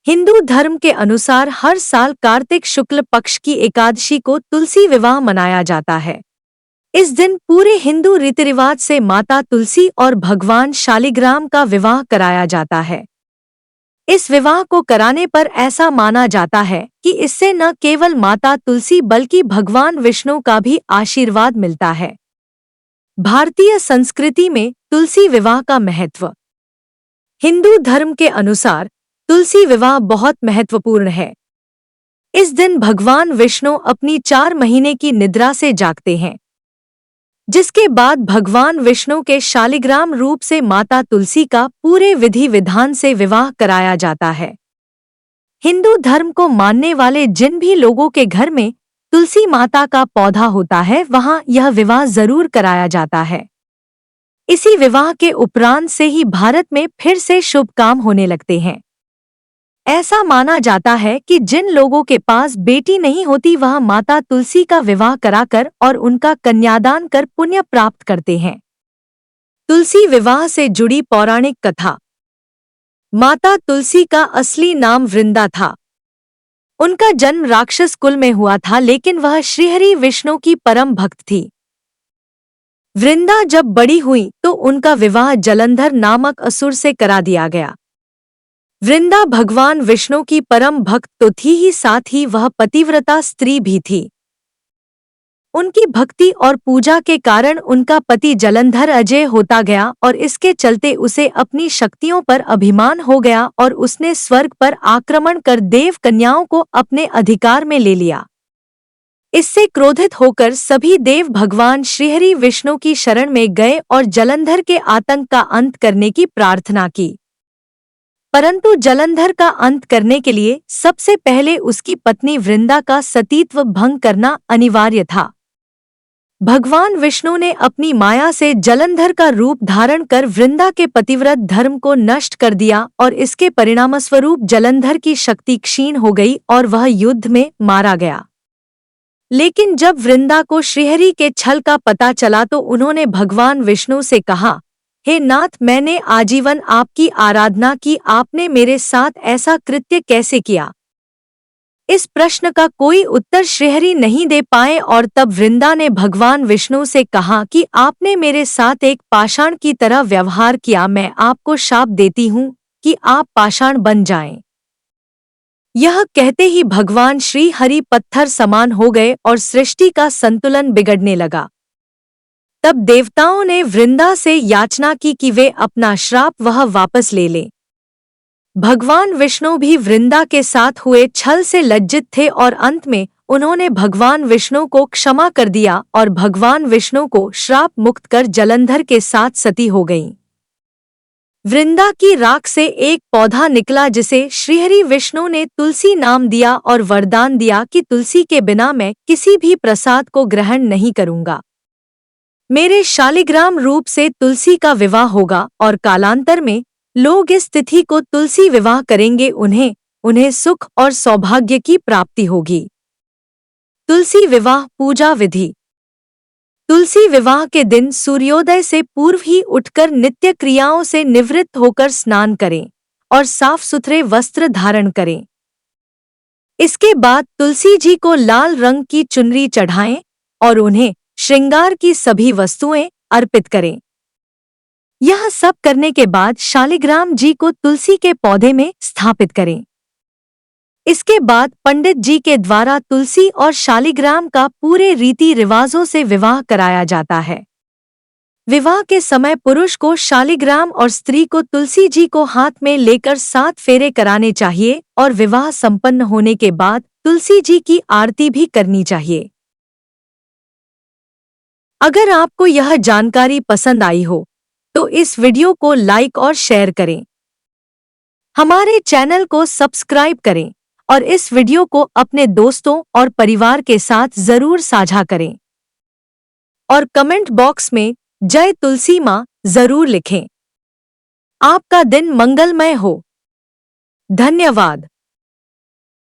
हिंदू धर्म के अनुसार हर साल कार्तिक शुक्ल पक्ष की एकादशी को तुलसी विवाह मनाया जाता है। इस दिन पूरे हिंदू रीति रिवाज से माता तुलसी और भगवान शालिग्राम का विवाह कराया जाता है। इस विवाह को कराने पर ऐसा माना जाता है कि इससे न केवल माता तुलसी बल्कि भगवान विष्णु का भी आशीर्वाद मिलता है। भारतीय संस्कृति में तुलसी विवाह का महत्व। हिंदू धर्म के अनुसार तुलसी विवाह बहुत महत्वपूर्ण है। इस दिन भगवान विष्णु अपनी 4 महीने की निद्रा से जागते हैं, जिसके बाद भगवान विष्णु के शालिग्राम रूप से माता तुलसी का पूरे विधि विधान से विवाह कराया जाता है। हिंदू धर्म को मानने वाले जिन भी लोगों के घर में तुलसी माता का पौधा होता है, वहां यह विवाह जरूर कराया जाता है। इसी विवाह के उपरांत से ही भारत में फिर से शुभ काम होने लगते हैं। ऐसा माना जाता है कि जिन लोगों के पास बेटी नहीं होती, वह माता तुलसी का विवाह कराकर और उनका कन्यादान कर पुण्य प्राप्त करते हैं। तुलसी विवाह से जुड़ी पौराणिक कथा। माता तुलसी का असली नाम वृंदा था। उनका जन्म राक्षस कुल में हुआ था, लेकिन वह श्रीहरि विष्णु की परम भक्त थी। वृंदा जब बड़ी हुई तो उनका विवाह जलंधर नामक असुर से करा दिया गया। वृंदा भगवान विष्णु की परम भक्त तो थी ही, साथ ही वह पतिव्रता स्त्री भी थी। उनकी भक्ति और पूजा के कारण उनका पति जलंधर अजय होता गया और इसके चलते उसे अपनी शक्तियों पर अभिमान हो गया और उसने स्वर्ग पर आक्रमण कर देव कन्याओं को अपने अधिकार में ले लिया। इससे क्रोधित होकर सभी देव भगवान श्रीहरि विष्णु की शरण में गए और जलंधर के आतंक का अंत करने की प्रार्थना की। परंतु जलंधर का अंत करने के लिए सबसे पहले उसकी पत्नी वृंदा का सतीत्व भंग करना अनिवार्य था। भगवान विष्णु ने अपनी माया से जलंधर का रूप धारण कर वृंदा के पतिव्रत धर्म को नष्ट कर दिया और इसके परिणामस्वरूप जलंधर की शक्ति क्षीण हो गई और वह युद्ध में मारा गया। लेकिन जब वृंदा को श्रीहरि के छल का पता चला तो उन्होंने भगवान विष्णु से कहा, हे नाथ, मैंने आजीवन आपकी आराधना की, आपने मेरे साथ ऐसा कृत्य कैसे किया? इस प्रश्न का कोई उत्तर श्रीहरि नहीं दे पाए और तब वृंदा ने भगवान विष्णु से कहा कि आपने मेरे साथ एक पाषाण की तरह व्यवहार किया, मैं आपको शाप देती हूँ कि आप पाषाण बन जाएं। यह कहते ही भगवान श्री हरि पत्थर समान हो गए और सृष्टि का संतुलन बिगड़ने लगा। तब देवताओं ने वृंदा से याचना की कि वे अपना श्राप वह वापस ले लें। भगवान विष्णु भी वृंदा के साथ हुए छल से लज्जित थे और अंत में उन्होंने भगवान विष्णु को क्षमा कर दिया और भगवान विष्णु को श्राप मुक्त कर जलंधर के साथ सती हो गईं। वृंदा की राख से एक पौधा निकला जिसे श्रीहरि विष्णु ने तुलसी नाम दिया और वरदान दिया कि तुलसी के बिना मैं किसी भी प्रसाद को ग्रहण नहीं करूंगा। मेरे शालिग्राम रूप से तुलसी का विवाह होगा और कालांतर में लोग इस तिथि को तुलसी विवाह करेंगे, उन्हें सुख और सौभाग्य की प्राप्ति होगी। तुलसी विवाह पूजा विधि। तुलसी विवाह के दिन सूर्योदय से पूर्व ही उठकर नित्य क्रियाओं से निवृत्त होकर स्नान करें और साफ सुथरे वस्त्र धारण करें। इसके बाद तुलसी जी को लाल रंग की चुनरी चढ़ाएं और उन्हें श्रृंगार की सभी वस्तुएं अर्पित करें। यह सब करने के बाद शालिग्राम जी को तुलसी के पौधे में स्थापित करें। इसके बाद पंडित जी के द्वारा तुलसी और शालिग्राम का पूरे रीति रिवाजों से विवाह कराया जाता है। विवाह के समय पुरुष को शालिग्राम और स्त्री को तुलसी जी को हाथ में लेकर 7 फेरे कराने चाहिए और विवाह संपन्न होने के बाद तुलसी जी की आरती भी करनी चाहिए। अगर आपको यह जानकारी पसंद आई हो तो इस वीडियो को लाइक और शेयर करें। हमारे चैनल को सब्सक्राइब करें और इस वीडियो को अपने दोस्तों और परिवार के साथ जरूर साझा करें। और कमेंट बॉक्स में जय तुलसी मां जरूर लिखें। आपका दिन मंगलमय हो। धन्यवाद।